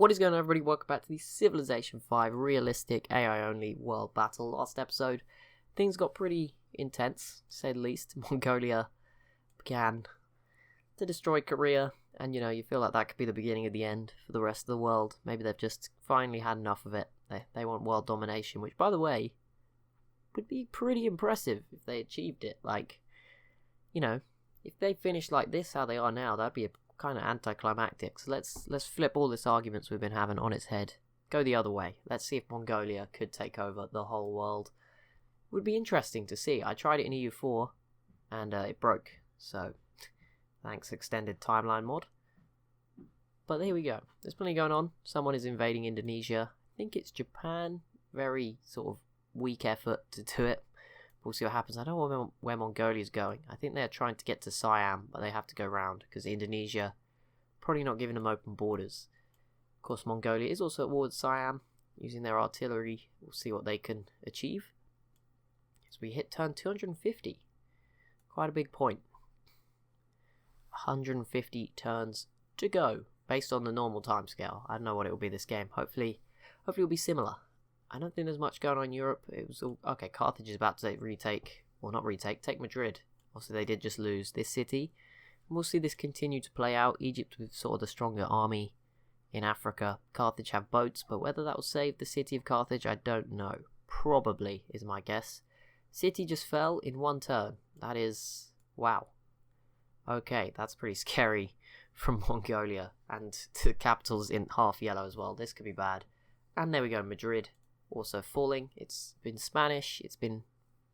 What is going on, everybody? Welcome back to the Civilization 5 realistic AI-only world battle. Last episode, things got pretty intense, to say the least. Mongolia began to destroy Korea, and you feel like that could be the beginning of the end for the rest of the world. Maybe they've just finally had enough of it. They want world domination, which, by the way, would be pretty impressive if they achieved it. If they finished like this, how they are now, that'd be a kind of anticlimactic. So let's flip all this arguments we've been having on its head. Go the other way. Let's see if Mongolia could take over the whole world. Would be interesting to see. I tried it in EU4 and it broke. So thanks, extended timeline mod. But here we go. There's plenty going on. Someone is invading Indonesia. I think it's Japan. Very sort of weak effort to do it. We'll see what happens. I don't know where Mongolia's going. I think they're trying to get to Siam, but they have to go round because Indonesia probably not giving them open borders. Of course, Mongolia is also at war with Siam, using their artillery. We'll see what they can achieve. So we hit turn 250. Quite a big point. 150 turns to go, based on the normal timescale. I don't know what it will be this game. Hopefully it'll be similar. I don't think there's much going on in Europe. It was all... Okay, Carthage is about to take Madrid. Also, they did just lose this city. And we'll see this continue to play out. Egypt with sort of the stronger army in Africa. Carthage have boats, but whether that will save the city of Carthage, I don't know. Probably, is my guess. City just fell in one turn. That is... wow. Okay, that's pretty scary from Mongolia. And the capital's in half yellow as well. This could be bad. And there we go, Madrid. Also falling. It's been Spanish. It's been...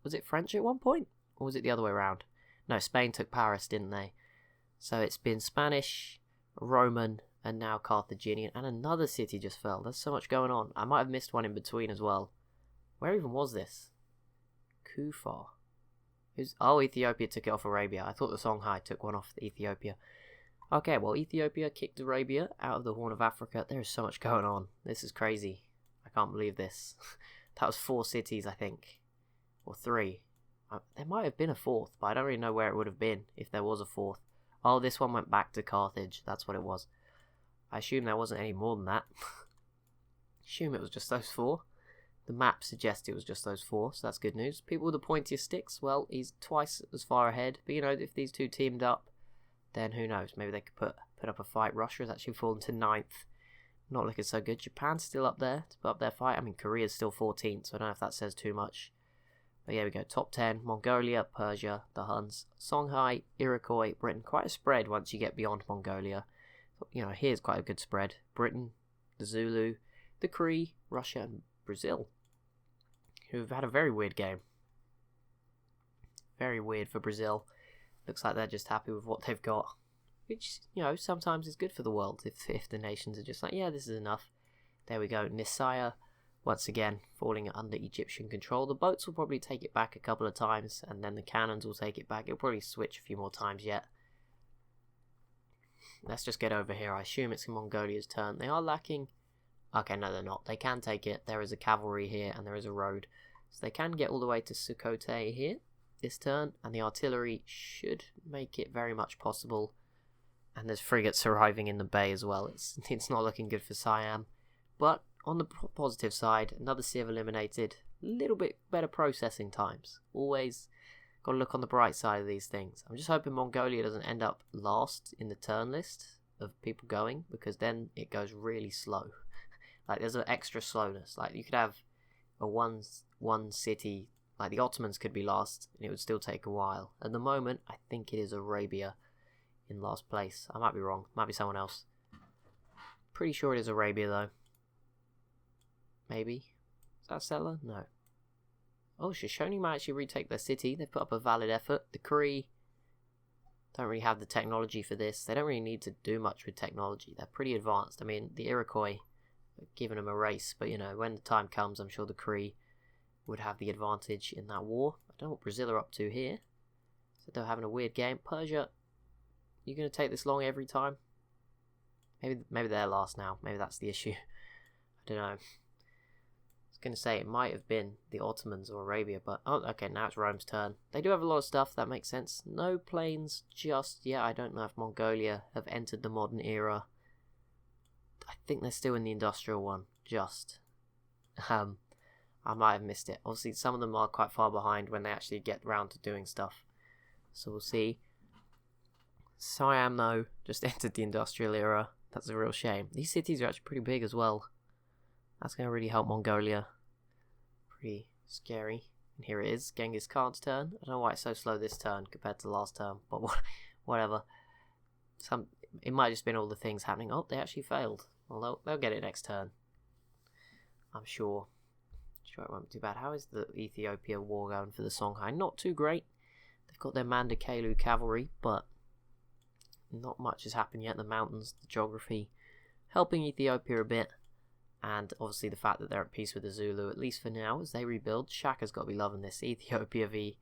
was it French at one point? Or was it the other way around? No, Spain took Paris, didn't they? So it's been Spanish, Roman, and now Carthaginian. And another city just fell. There's so much going on. I might have missed one in between as well. Where even was this? Kufar. Oh, Ethiopia took it off Arabia. I thought the Songhai took one off Ethiopia. Okay, well, Ethiopia kicked Arabia out of the Horn of Africa. There is so much going on. This is crazy. I can't believe this. That was 4 cities, I think. Or 3. There might have been a 4th, but I don't really know where it would have been if there was a 4th. Oh, this one went back to Carthage. That's what it was. I assume there wasn't any more than that. Assume it was just those 4. The map suggests it was just those 4, so that's good news. People with the pointier sticks, well, he's twice as far ahead. But, if these two teamed up, then who knows? Maybe they could put up a fight. Russia has actually fallen to 9th. Not looking so good. Japan's still up there to put up their fight. I mean, Korea's still 14th, so I don't know if that says too much. But yeah, we go. Top 10. Mongolia, Persia, the Huns, Songhai, Iroquois, Britain. Quite a spread once you get beyond Mongolia. Here's quite a good spread. Britain, the Zulu, the Cree, Russia, and Brazil, who've had a very weird game. Very weird for Brazil. Looks like they're just happy with what they've got. Which, sometimes is good for the world if the nations are just like, yeah, this is enough. There we go. Nisaya, once again, falling under Egyptian control. The boats will probably take it back a couple of times, and then the cannons will take it back. It'll probably switch a few more times yet. Let's just get over here. I assume it's Mongolia's turn. They are lacking... Okay, no, they're not. They can take it. There is a cavalry here, and there is a road. So they can get all the way to Sukhote here, this turn, and the artillery should make it very much possible. And there's frigates arriving in the bay as well. It's not looking good for Siam. But on the positive side, another civ eliminated. A little bit better processing times. Always got to look on the bright side of these things. I'm just hoping Mongolia doesn't end up last in the turn list of people going, because then it goes really slow. Like, there's an extra slowness. Like, you could have a one city, like the Ottomans could be last, and it would still take a while. At the moment, I think it is Arabia in last place. I might be wrong. Might be someone else. Pretty sure it is Arabia, though. Maybe. Is that a settler? No. Oh, Shoshone might actually retake their city. They've put up a valid effort. The Cree don't really have the technology for this. They don't really need to do much with technology. They're pretty advanced. I mean, the Iroquois are giving them a race, but when the time comes, I'm sure the Cree would have the advantage in that war. I don't know what Brazil are up to here. So they're having a weird game. Persia, you going to take this long every time? Maybe they're last now. Maybe that's the issue. I don't know. I was going to say it might have been the Ottomans or Arabia, but... oh, okay, now it's Rome's turn. They do have a lot of stuff, that makes sense. No planes just yet. I don't know if Mongolia have entered the modern era. I think they're still in the industrial one, just. I might have missed it. Obviously, some of them are quite far behind when they actually get round to doing stuff. So we'll see. Siam, though, just entered the industrial era. That's a real shame. These cities are actually pretty big as well. That's going to really help Mongolia. Pretty scary. And here it is, Genghis Khan's turn. I don't know why it's so slow this turn compared to the last turn, but whatever. It might have just been all the things happening. Oh, they actually failed. Well, they'll get it next turn. I'm sure. Sure it won't be too bad. How is the Ethiopia war going for the Songhai? Not too great. They've got their Mandakelu cavalry, but not much has happened yet. The mountains, the geography, helping Ethiopia a bit. And obviously the fact that they're at peace with the Zulu, at least for now, as they rebuild. Shaka's got to be loving this. Ethiopia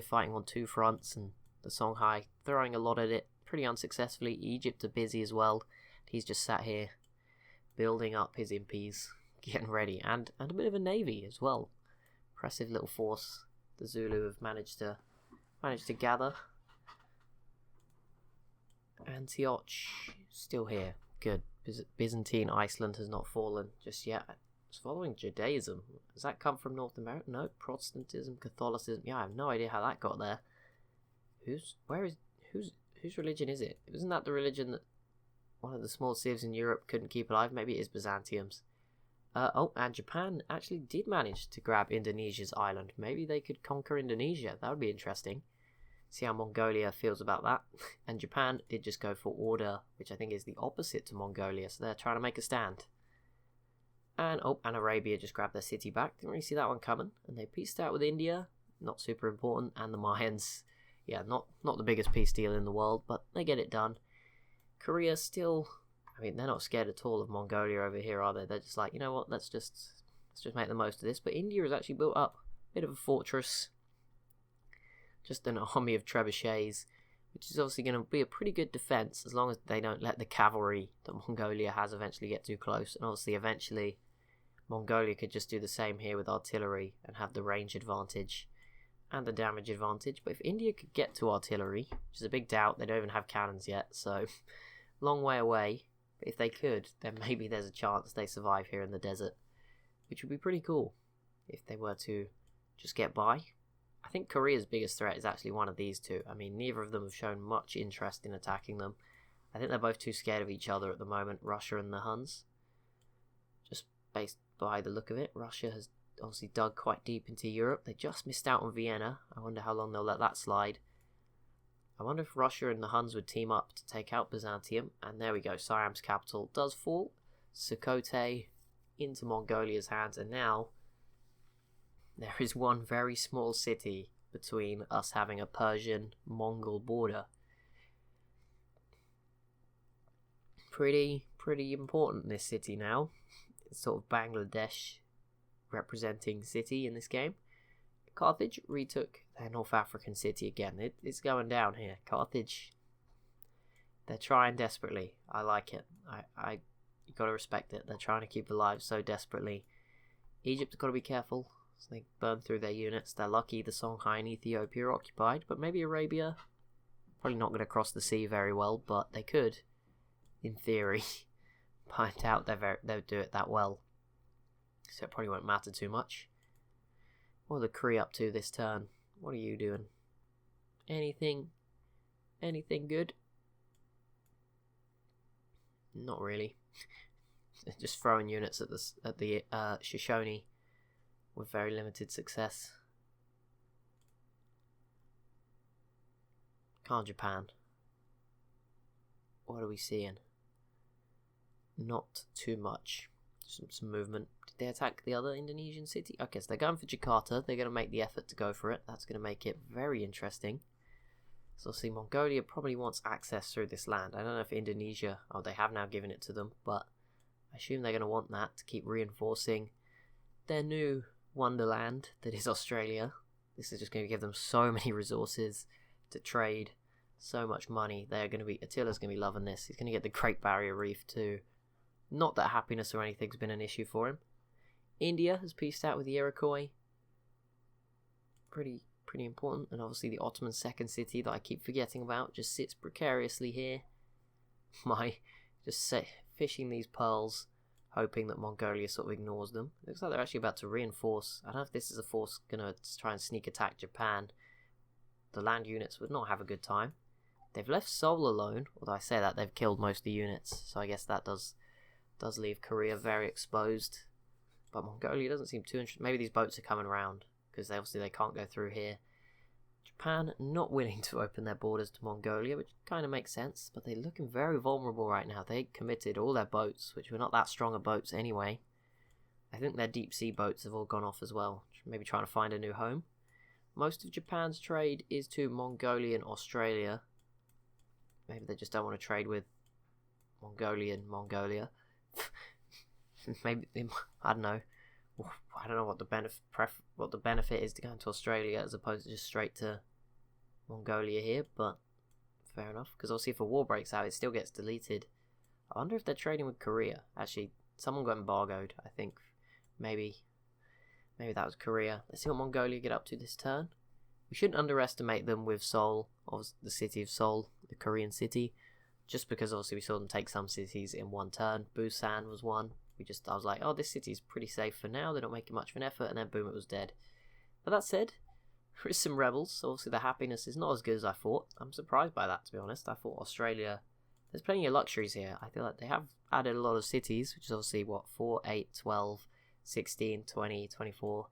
fighting on two fronts, and the Songhai throwing a lot at it, pretty unsuccessfully. Egypt are busy as well. He's just sat here, building up his impies, getting ready, and a bit of a navy as well. Impressive little force the Zulu have managed to gather. Antioch still here. Good. Byzantine Iceland has not fallen just yet. It's following Judaism. Does that come from North America? No. Protestantism, Catholicism. Yeah, I have no idea how that got there. Whose religion is it? Isn't that the religion that one of the small civs in Europe couldn't keep alive? Maybe it is Byzantium's. And Japan actually did manage to grab Indonesia's island. Maybe they could conquer Indonesia. That would be interesting. See how Mongolia feels about that. And Japan did just go for order, which I think is the opposite to Mongolia, so they're trying to make a stand. And Arabia just grabbed their city back. Didn't really see that one coming. And they peaced out with India, not super important, and the Mayans. Yeah, not the biggest peace deal in the world, but they get it done. Korea still, I mean, they're not scared at all of Mongolia over here, are they? They're just like, you know what, let's just make the most of this. But India has actually built up a bit of a fortress. Just an army of trebuchets, which is obviously going to be a pretty good defense as long as they don't let the cavalry that Mongolia has eventually get too close. And obviously, eventually, Mongolia could just do the same here with artillery and have the range advantage and the damage advantage. But if India could get to artillery, which is a big doubt, they don't even have cannons yet, so long way away. But if they could, then maybe there's a chance they survive here in the desert, which would be pretty cool if they were to just get by. I think Korea's biggest threat is actually one of these two. I mean, neither of them have shown much interest in attacking them. I think they're both too scared of each other at the moment, Russia and the Huns. Just based by the look of it, Russia has obviously dug quite deep into Europe. They just missed out on Vienna. I wonder how long they'll let that slide. I wonder if Russia and the Huns would team up to take out Byzantium. And there we go, Siam's capital does fall. Sukhote into Mongolia's hands, and now there is one very small city between us having a Persian-Mongol border. Pretty important, this city now. It's sort of Bangladesh representing city in this game. Carthage retook their North African city again. It's going down here. Carthage, they're trying desperately. I like it. You gotta respect it. They're trying to keep alive so desperately. Egypt's got to be careful. So they burn through their units. They're lucky the Songhai and Ethiopia are occupied, but maybe Arabia, probably not going to cross the sea very well, but they could, in theory. I doubt they'll do it that well, so it probably won't matter too much. What are the Kree up to this turn? What are you doing? Anything good? Not really. Just throwing units at the Shoshone with very limited success. Khan Japan. What are we seeing? Not too much. Some movement. Did they attack the other Indonesian city? Okay, so they're going for Jakarta. They're going to make the effort to go for it. That's going to make it very interesting. So see, Mongolia probably wants access through this land. I don't know if Indonesia, they have now given it to them, but I assume they're going to want that to keep reinforcing their new wonderland that is Australia. This is just going to give them so many resources to trade, so much money. Attila's going to be loving this. He's going to get the Great Barrier Reef too. Not that happiness or anything's been an issue for him. India has peaced out with the Iroquois. Pretty important. And obviously the Ottoman second city that I keep forgetting about just sits precariously here. fishing these pearls, hoping that Mongolia sort of ignores them. Looks like they're actually about to reinforce. I don't know if this is a force going to try and sneak attack Japan. The land units would not have a good time. They've left Seoul alone, although I say that they've killed most of the units, so I guess that does leave Korea very exposed. But Mongolia doesn't seem too interested. Maybe these boats are coming around, because they can't go through here. Japan not willing to open their borders to Mongolia, which kind of makes sense, but they're looking very vulnerable right now. They committed all their boats, which were not that strong of boats anyway. I think their deep sea boats have all gone off as well, maybe trying to find a new home. Most of Japan's trade is to Mongolia and Australia. Maybe they just don't want to trade with Mongolia. Maybe I don't know. I don't know what the benefit is to going to Australia as opposed to just straight to Mongolia here, but fair enough. Because obviously, if a war breaks out, it still gets deleted. I wonder if they're trading with Korea. Actually, someone got embargoed. I think maybe that was Korea. Let's see what Mongolia get up to this turn. We shouldn't underestimate them with Seoul, the city of Seoul, the Korean city, just because obviously we saw them take some cities in one turn. Busan was one. I was like, oh, this city is pretty safe for now. They're not making much of an effort, and then boom, it was dead. But that said, there is some rebels. So obviously, the happiness is not as good as I thought. I'm surprised by that, to be honest. I thought Australia. There's plenty of luxuries here. I feel like they have added a lot of cities, which is obviously 4, 8, 12, 16, 20, 24.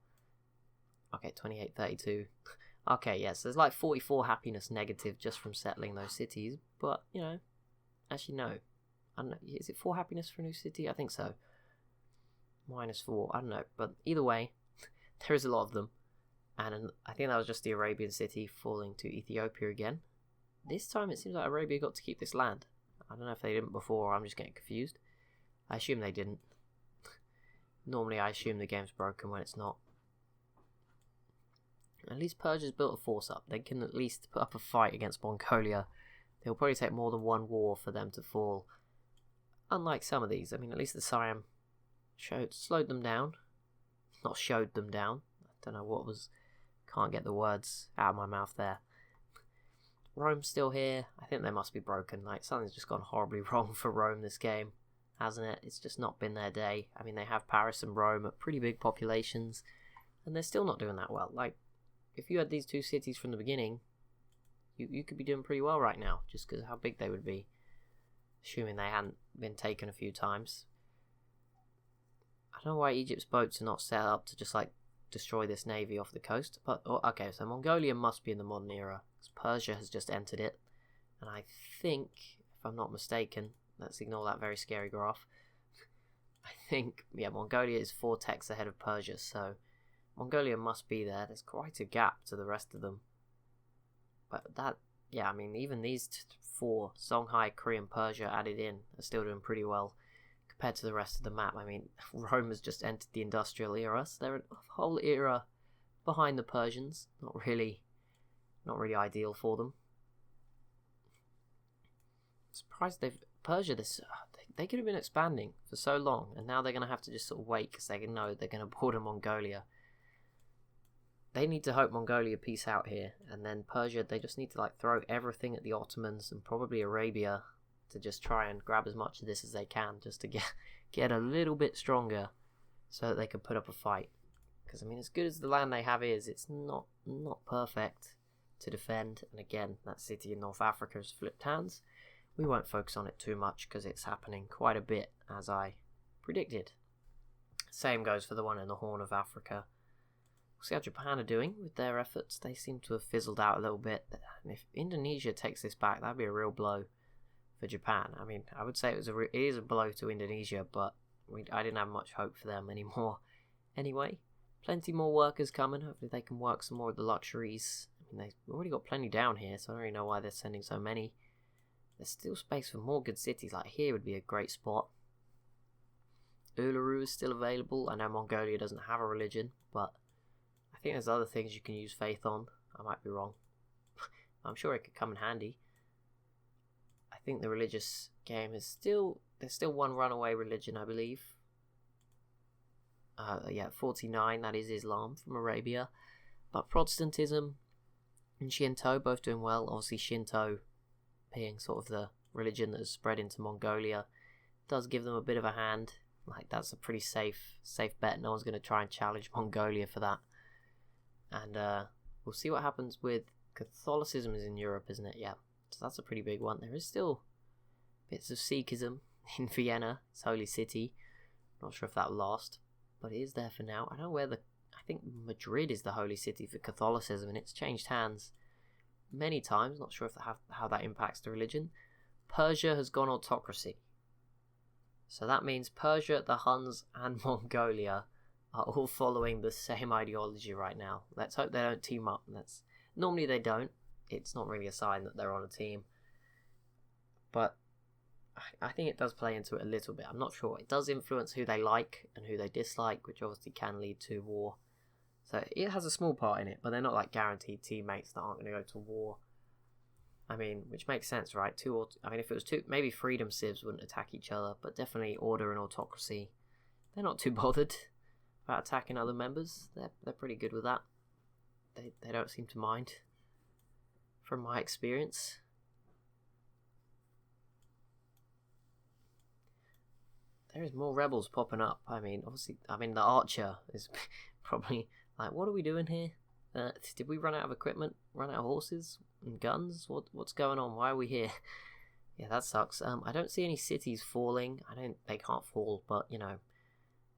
Okay, 28, 32. Okay, yes, there's like 44 happiness negative just from settling those cities. But actually no. I don't know. Is it 4 happiness for a new city? I think so. -4, I don't know, but either way, there is a lot of them, and I think that was just the Arabian city falling to Ethiopia again. This time it seems like Arabia got to keep this land. I don't know if they didn't before, or I'm just getting confused. I assume they didn't. Normally I assume the game's broken when it's not. At least Persia's built a force up. They can at least put up a fight against Mongolia. It'll probably take more than one war for them to fall. Unlike some of these, I mean, at least the Siam slowed them down. Not showed them down. I don't know what was. Can't get the words out of my mouth there. Rome's still here. I think they must be broken. Like, something's just gone horribly wrong for Rome this game, hasn't it? It's just not been their day. I mean, they have Paris and Rome at pretty big populations, and they're still not doing that well. Like, if you had these two cities from the beginning, you could be doing pretty well right now, just because of how big they would be, assuming they hadn't been taken a few times. I don't know why Egypt's boats are not set up to just, like, destroy this navy off the coast. But, okay, so Mongolia must be in the modern era, because Persia has just entered it. And I think, if I'm not mistaken, let's ignore that very scary graph. I think, Mongolia is 4 techs ahead of Persia, so Mongolia must be there. There's quite a gap to the rest of them. But that, I mean, even these 4, Songhai, Korea, and Persia added in, are still doing pretty well compared to the rest of the map. I mean, Rome has just entered the industrial era, so they're a whole era behind the Persians. Not really ideal for them. I'm surprised Persia, they could have been expanding for so long, and now they're going to have to just sort of wait because they know they're going to border Mongolia. They need to hope Mongolia peace out here, and then Persia, they just need to like throw everything at the Ottomans and probably Arabia to just try and grab as much of this as they can, just to get a little bit stronger, so that they can put up a fight. Because I mean, as good as the land they have is, it's not perfect to defend. And again, that city in North Africa has flipped hands. We won't focus on it too much because it's happening quite a bit, as I predicted. Same goes for the one in the Horn of Africa. We'll see how Japan are doing with their efforts. They seem to have fizzled out a little bit. And if Indonesia takes this back, that'd be a real blow for Japan. I mean, I would say it is a blow to Indonesia, but I didn't have much hope for them anymore. Anyway, plenty more workers coming. Hopefully they can work some more of the luxuries. I mean, they've already got plenty down here, so I don't really know why they're sending so many. There's still space for more good cities. Like here would be a great spot. Uluru is still available. I know Mongolia doesn't have a religion, but I think there's other things you can use faith on. I might be wrong. I'm sure it could come in handy. I think the religious game is there's still one runaway religion, I believe. 49, that is Islam from Arabia. But Protestantism and Shinto both doing well. Obviously Shinto being sort of the religion that has spread into Mongolia. does give them a bit of a hand. Like, that's a pretty safe bet. No one's going to try and challenge Mongolia for that. And we'll see what happens with Catholicism is in Europe, isn't it? Yeah. So that's a pretty big one. There is still bits of Sikhism in Vienna, its holy city. Not sure if that will last, but it is there for now. I don't know where I think Madrid is the holy city for Catholicism, and it's changed hands many times. Not sure if how that impacts the religion. Persia has gone autocracy. So that means Persia, the Huns, and Mongolia are all following the same ideology right now. Let's hope they don't team up. Normally they don't. It's not really a sign that they're on a team. But I think it does play into it a little bit. I'm not sure. It does influence who they like and who they dislike, which obviously can lead to war. So it has a small part in it, but they're not like guaranteed teammates that aren't going to go to war. I mean, which makes sense, right? If it was two, maybe freedom civs wouldn't attack each other, but definitely order and autocracy. They're not too bothered about attacking other members. They're pretty good with that. They don't seem to mind, from my experience. There is more rebels popping up. Obviously, the archer is probably like, what are we doing here? Did we run out of equipment? Run out of horses and guns? What's going on? Why are we here? Yeah, that sucks. I don't see any cities falling. They can't fall, but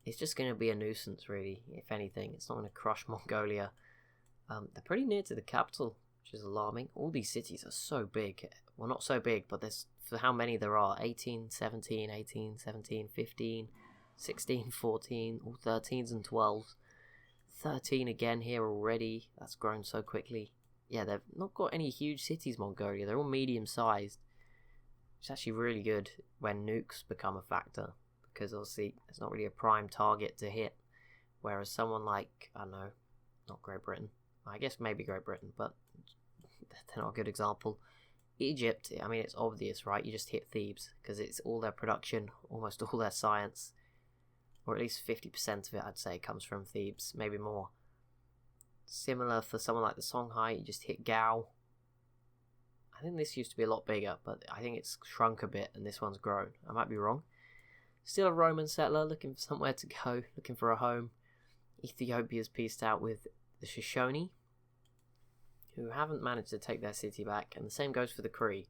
it's just going to be a nuisance, really. If anything, it's not going to crush Mongolia. They're pretty near to the capital, which is alarming. All these cities are so big. Well, not so big, but there's for how many there are. 18, 17, 18, 17, 15, 16, 14, all 13s and 12s. 13 again here already. That's grown so quickly. Yeah, they've not got any huge cities, Mongolia. They're all medium-sized. It's actually really good when nukes become a factor, because obviously it's not really a prime target to hit. Whereas someone like, I don't know, not Great Britain. I guess maybe Great Britain, but they're not a good example. Egypt, it's obvious, right? You just hit Thebes, because it's all their production, almost all their science. Or at least 50% of it, I'd say, comes from Thebes, maybe more. Similar for someone like the Songhai, you just hit Gao. I think this used to be a lot bigger, but I think it's shrunk a bit and this one's grown. I might be wrong. Still a Roman settler looking for somewhere to go, looking for a home. Ethiopia's pieced out with the Shoshone, who haven't managed to take their city back, and the same goes for the Cree.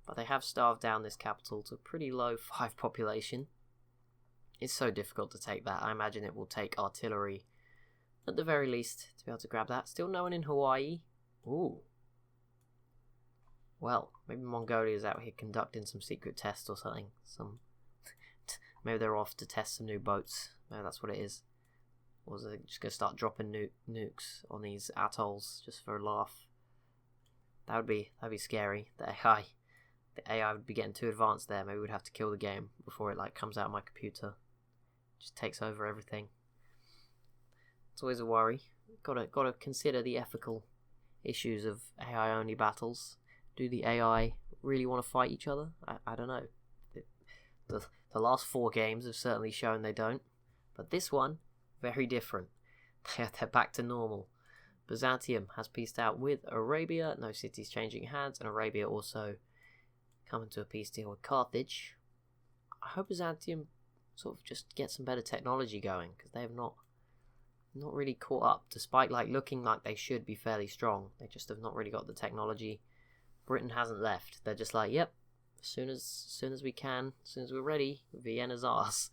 But they have starved down this capital to a pretty low 5 population. It's so difficult to take that. I imagine it will take artillery, at the very least, to be able to grab that. Still no one in Hawaii. Ooh. Well, maybe Mongolia's out here conducting some secret tests or something. Maybe they're off to test some new boats. Maybe that's what it is. Or is it just going to start dropping nukes on these atolls just for a laugh? That'd be scary. The AI would be getting too advanced there. Maybe we'd have to kill the game before it comes out of my computer. Just takes over everything. It's always a worry. Gotta consider the ethical issues of AI only battles. Do the AI really want to fight each other? I don't know. The last 4 games have certainly shown they don't. But this one, very different. They're back to normal. Byzantium has pieced out with Arabia. No cities changing hands. And Arabia also coming to a peace deal with Carthage. I hope Byzantium sort of just get some better technology going, because they have not really caught up, despite looking like they should be fairly strong. They just have not really got the technology. Britain hasn't left. They're just like, yep, as soon as we can, as soon as we're ready, Vienna's ours.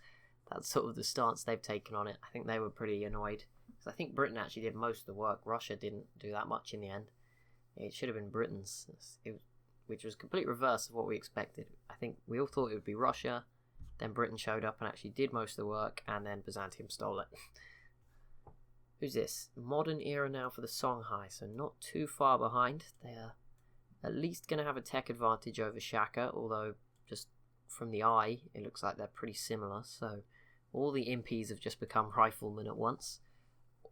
That's sort of the stance they've taken on it. I think they were pretty annoyed, because I think Britain actually did most of the work. Russia didn't do that much in the end. It should have been Britain's, which was complete reverse of what we expected. I think we all thought it would be Russia, then Britain showed up and actually did most of the work, and then Byzantium stole it. Who's this? Modern era now for the Songhai, so not too far behind. They are at least going to have a tech advantage over Shaka, although just from the eye, it looks like they're pretty similar. So all the impies have just become riflemen at once,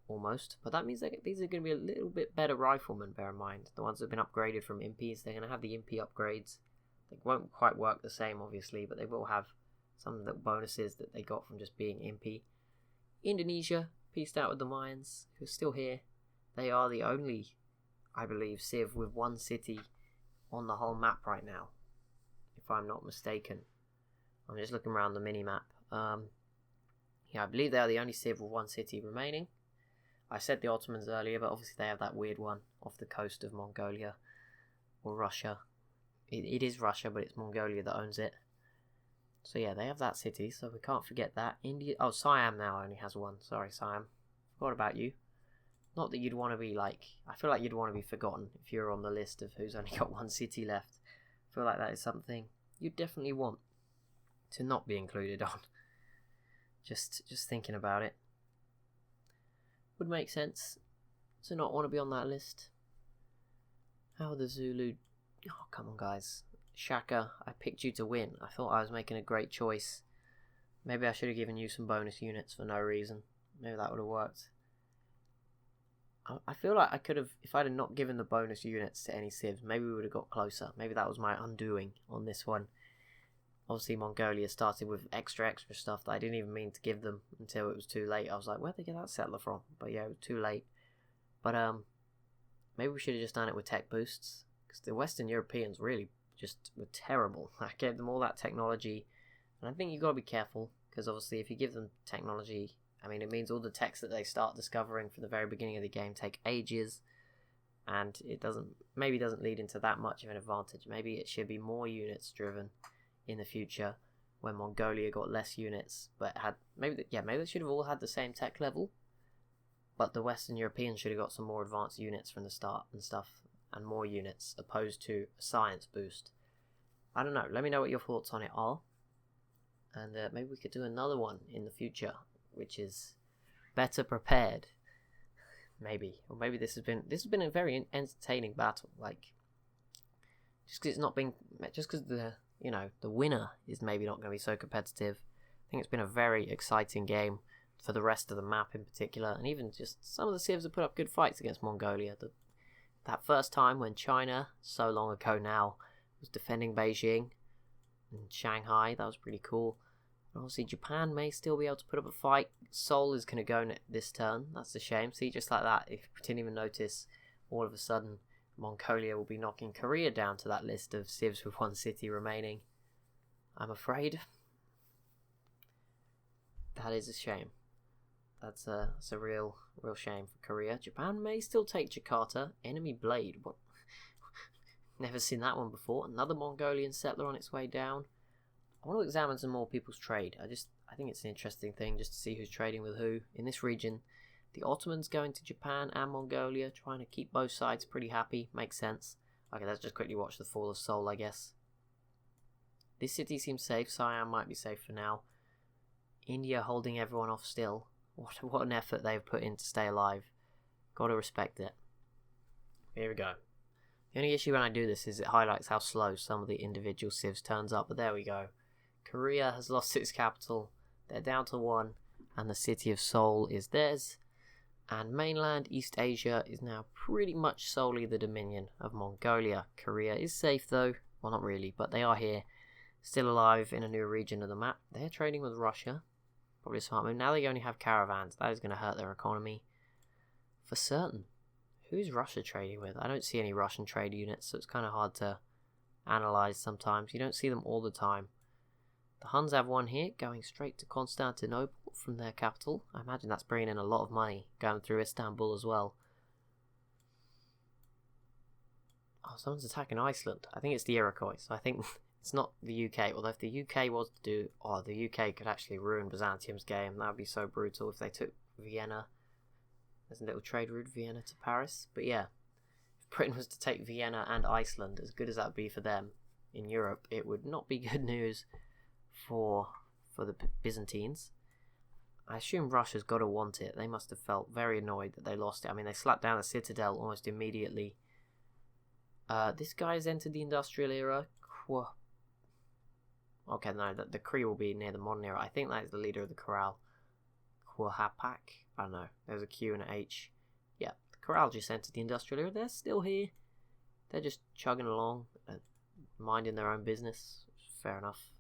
almost. But that means these are going to be a little bit better riflemen, bear in mind. The ones that have been upgraded from impies, they're going to have the impy upgrades. They won't quite work the same, obviously, but they will have some of the bonuses that they got from just being impy. Indonesia, pieced out with the Mayans, who are still here. They are the only, I believe, civ with 1 city on the whole map right now, if I'm not mistaken. I'm just looking around the mini-map. Yeah, I believe they are the only civ with one city remaining. I said the Ottomans earlier, but obviously they have that weird one off the coast of Mongolia. Or Russia. It is Russia, but it's Mongolia that owns it. So yeah, they have that city, so we can't forget that. India. Oh, Siam now only has one. Sorry, Siam. Forgot about you. Not that you'd want to be like... I feel like you'd want to be forgotten if you're on the list of who's only got one city left. I feel like that is something you'd definitely want to not be included on. Just thinking about it. Would make sense to not want to be on that list. How are the Zulu... Oh, come on, guys. Shaka, I picked you to win. I thought I was making a great choice. Maybe I should have given you some bonus units for no reason. Maybe that would have worked. I feel like I could have... If I'd have not given the bonus units to any civs, maybe we would have got closer. Maybe that was my undoing on this one. Obviously, Mongolia started with extra stuff that I didn't even mean to give them until it was too late. I was like, where'd they get that settler from? But yeah, it was too late. But maybe we should have just done it with tech boosts. Because the Western Europeans really just were terrible. I gave them all that technology. And I think you've got to be careful. Because obviously if you give them technology, I mean, it means all the techs that they start discovering from the very beginning of the game take ages. And it maybe doesn't lead into that much of an advantage. Maybe it should be more units driven in the future when Mongolia got less units. But had maybe they should have all had the same tech level. But the Western Europeans should have got some more advanced units from the start and stuff. And more units opposed to a science boost. I don't know. Let me know what your thoughts on it are. And maybe we could do another one in the future, which is better prepared. Maybe. Or maybe this has been a very entertaining battle. Like, just because the winner is maybe not going to be so competitive. I think it's been a very exciting game for the rest of the map in particular, and even just some of the civs have put up good fights against Mongolia. That first time when China, so long ago now, was defending Beijing and Shanghai, that was pretty cool. And obviously Japan may still be able to put up a fight. Seoul is going to go this turn. That's a shame. See, just like that, if you didn't even notice, all of a sudden Mongolia will be knocking Korea down to that list of civs with one city remaining. I'm afraid. That is a shame. That's a real shame for Korea. Japan may still take Jakarta. Enemy Blade. What? Never seen that one before. Another Mongolian settler on its way down. I want to examine some more people's trade. I think it's an interesting thing just to see who's trading with who. In this region, the Ottomans going to Japan and Mongolia, trying to keep both sides pretty happy. Makes sense. Okay, let's just quickly watch the fall of Seoul, I guess. This city seems safe. Siam might be safe for now. India holding everyone off still. What an effort they've put in to stay alive. Gotta respect it. Here we go. The only issue when I do this is it highlights how slow some of the individual civs turns up, but there we go. Korea has lost its capital. They're down to 1, and the city of Seoul is theirs. And mainland East Asia is now pretty much solely the dominion of Mongolia. Korea is safe though. Well, not really, but they are here. Still alive in a new region of the map. They're trading with Russia. Probably a smart move. Now they only have caravans. That is going to hurt their economy. For certain. Who's Russia trading with? I don't see any Russian trade units, so it's kind of hard to analyse sometimes. You don't see them all the time. The Huns have one here, going straight to Constantinople from their capital. I imagine that's bringing in a lot of money, going through Istanbul as well. Oh, someone's attacking Iceland. I think it's the Iroquois, so I think... It's not the UK, although if the UK was to do... Oh, the UK could actually ruin Byzantium's game. That would be so brutal if they took Vienna. There's a little trade route, Vienna to Paris. But yeah, if Britain was to take Vienna and Iceland, as good as that would be for them in Europe, it would not be good news for the Byzantines. I assume Russia's got to want it. They must have felt very annoyed that they lost it. I mean, they slapped down the citadel almost immediately. This guy has entered the industrial era. Okay, no, the Kree will be near the modern era. I think that is the leader of the Corral. Quahapak? I don't know. There's a Q and an H. Yeah, the Corral just entered the industrial era. They're still here. They're just chugging along, minding their own business. Fair enough.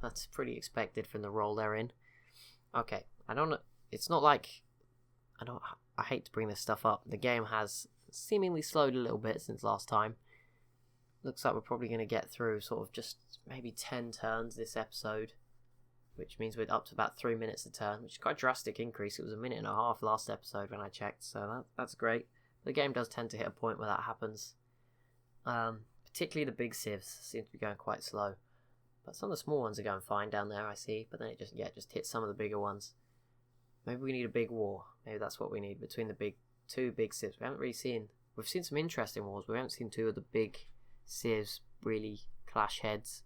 That's pretty expected from the role they're in. Okay, I don't know. It's not like... I hate to bring this stuff up. The game has seemingly slowed a little bit since last time. looks like we're probably going to get through sort of just maybe 10 turns this episode, which means we're up to about 3 minutes a turn, which is quite a drastic increase. It was 1.5 minutes last episode when I checked, so that's great. The game does tend to hit a point where that happens. Particularly the big civs seem to be going quite slow. But some of the small ones are going fine down there, I see. But then it just hits some of the bigger ones. Maybe we need a big war. Maybe that's what we need between the two big civs. We've seen some interesting wars. We haven't seen two of the big civs really clash heads.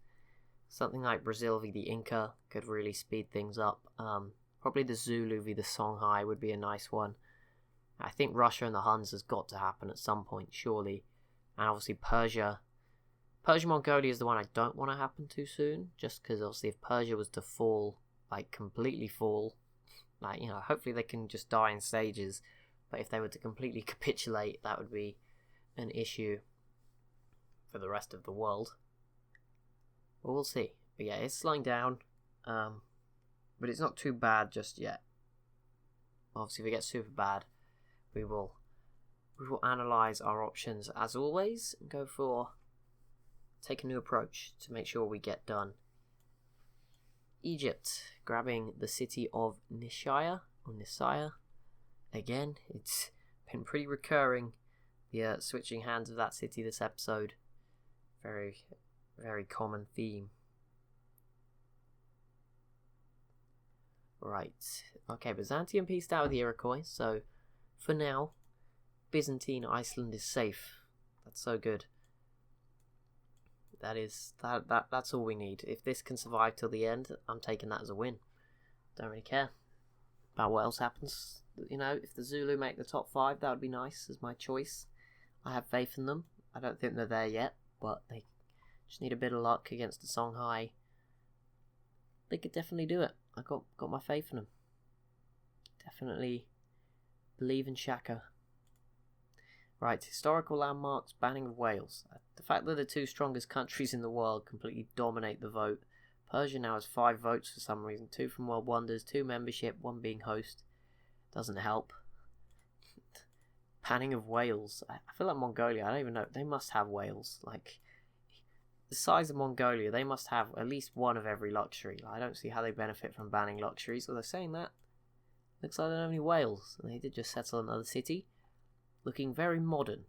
Something like Brazil v the Inca could really speed things up. Probably the Zulu v the Songhai would be a nice one. I think Russia and the Huns has got to happen at some point, surely. And obviously Mongolia is the one I don't want to happen too soon, just because obviously if Persia was to fall, like completely fall, like, you know, hopefully they can just die in stages, but if they were to completely capitulate, that would be an issue for the rest of the world. Well, we'll see. But yeah, it's slowing down, but it's not too bad just yet. Obviously if it gets super bad, we will analyse our options as always and take a new approach to make sure we get done. Egypt, grabbing the city of Nisaya. Again, it's been pretty recurring, the switching hands of that city this episode. Very, very common theme. Right, okay, Byzantium pieced out with the Iroquois, so for now, Byzantine Iceland is safe. That's so good. That's all we need. If this can survive till the end, I'm taking that as a win. Don't really care about what else happens. You know, if the Zulu make the top 5, that would be nice as my choice. I have faith in them. I don't think they're there yet, but they just need a bit of luck against the Songhai. They could definitely do it. I got my faith in them. Definitely believe in Shaka. Right, historical landmarks, banning of Wales. The fact that the two strongest countries in the world completely dominate the vote. Persia now has 5 votes for some reason. 2 from World Wonders, 2 membership, 1 being host. Doesn't help. Banning of Wales. I feel like Mongolia, I don't even know. They must have whales. Like, the size of Mongolia, they must have at least one of every luxury. I don't see how they benefit from banning luxuries. Although saying that, looks like they don't have any whales. They did just settle another city. Looking very modern.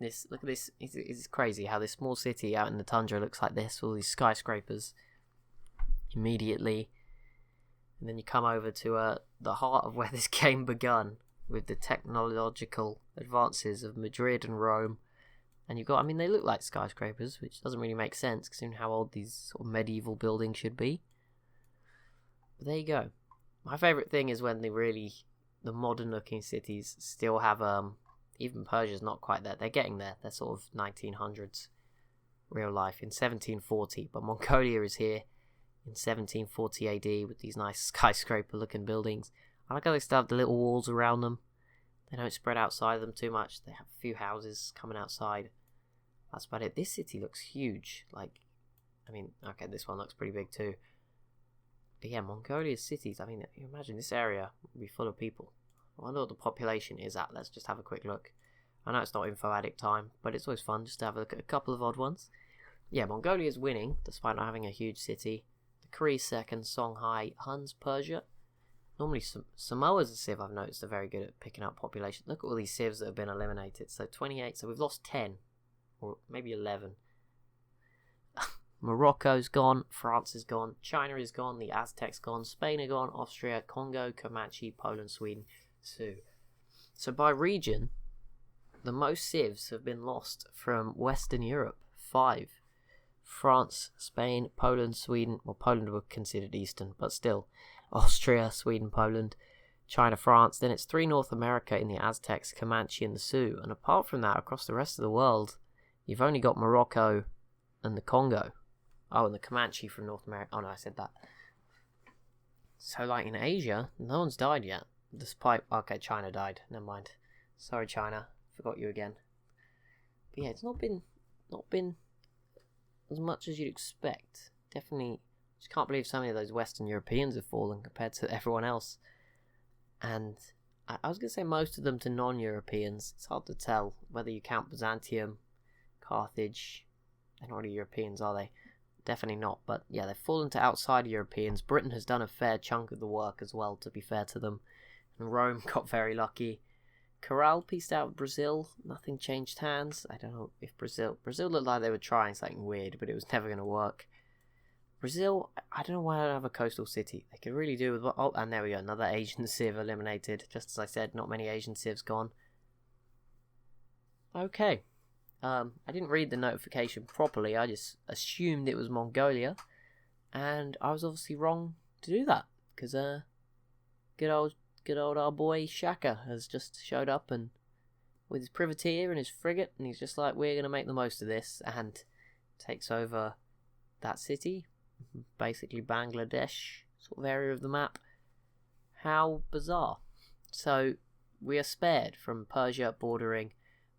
Look at this. It's crazy how this small city out in the tundra looks like this. All these skyscrapers. Immediately. And then you come over to the heart of where this game begun. With the technological advances of Madrid and Rome. And you've got, I mean, they look like skyscrapers, which doesn't really make sense considering how old these sort of medieval buildings should be. But there you go. My favourite thing is when the modern looking cities still have, even Persia's not quite there. They're getting there. They're sort of 1900s real life in 1740. But Mongolia is here in 1740 AD with these nice skyscraper looking buildings. I like how they still have the little walls around them. They don't spread outside of them too much. They have a few houses coming outside. That's about it. This city looks huge. Like, I mean, okay, this one looks pretty big too. But yeah, Mongolia's cities, I mean, you imagine this area would be full of people. I wonder what the population is at. Let's just have a quick look. I know it's not info addict time, but it's always fun just to have a look at a couple of odd ones. Yeah, Mongolia's winning, despite not having a huge city. The Korea's second, Songhai, Huns, Persia. Normally, Samoa's a civ, I've noticed, are very good at picking up population. Look at all these civs that have been eliminated. So 28, so we've lost 10, or maybe 11. Morocco's gone, France is gone, China is gone, the Aztecs gone, Spain are gone, Austria, Congo, Comanche, Poland, Sweden, too. So by region, the most civs have been lost from Western Europe. 5. France, Spain, Poland, Sweden. Well, Poland were considered Eastern, but still. Austria, Sweden, Poland, China, France. Then it's 3 North America in the Aztecs, Comanche and the Sioux. And apart from that, across the rest of the world, you've only got Morocco and the Congo. Oh, and the Comanche from North America. Oh no, I said that. So like in Asia, no one's died yet. Despite, okay, China died. Never mind. Sorry, China. Forgot you again. But yeah, it's not been as much as you'd expect. Definitely, just can't believe so many of those Western Europeans have fallen compared to everyone else. And I was going to say most of them to non-Europeans. It's hard to tell whether you count Byzantium, Carthage. They're not really Europeans, are they? Definitely not. But yeah, they've fallen to outside Europeans. Britain has done a fair chunk of the work as well, to be fair to them. And Rome got very lucky. Corral pieced out of Brazil. Nothing changed hands. I don't know if Brazil looked like they were trying something weird, but it was never going to work. Brazil, I don't know why I don't have a coastal city. They could really do with... Oh, and there we go. Another Asian civ eliminated. Just as I said, not many Asian civs gone. Okay. I didn't read the notification properly. I just assumed it was Mongolia. And I was obviously wrong to do that. Because good old our boy Shaka has just showed up and with his privateer and his frigate. And he's just like, we're going to make the most of this. And takes over that city. Basically Bangladesh sort of area of the map. How bizarre. So we are spared from Persia bordering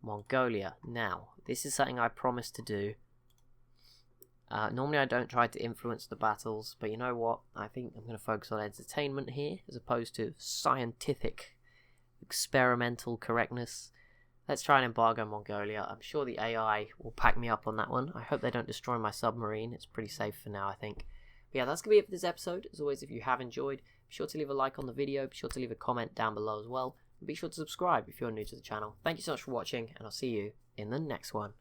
Mongolia. Now, this is something I promised to do. Normally I don't try to influence the battles, but you know what? I think I'm going to focus on entertainment here as opposed to scientific, experimental correctness. Let's try and embargo Mongolia. I'm sure the AI will pack me up on that one. I hope they don't destroy my submarine. It's pretty safe for now, I think. But yeah, that's going to be it for this episode. As always, if you have enjoyed, be sure to leave a like on the video. Be sure to leave a comment down below as well. And be sure to subscribe if you're new to the channel. Thank you so much for watching, and I'll see you in the next one.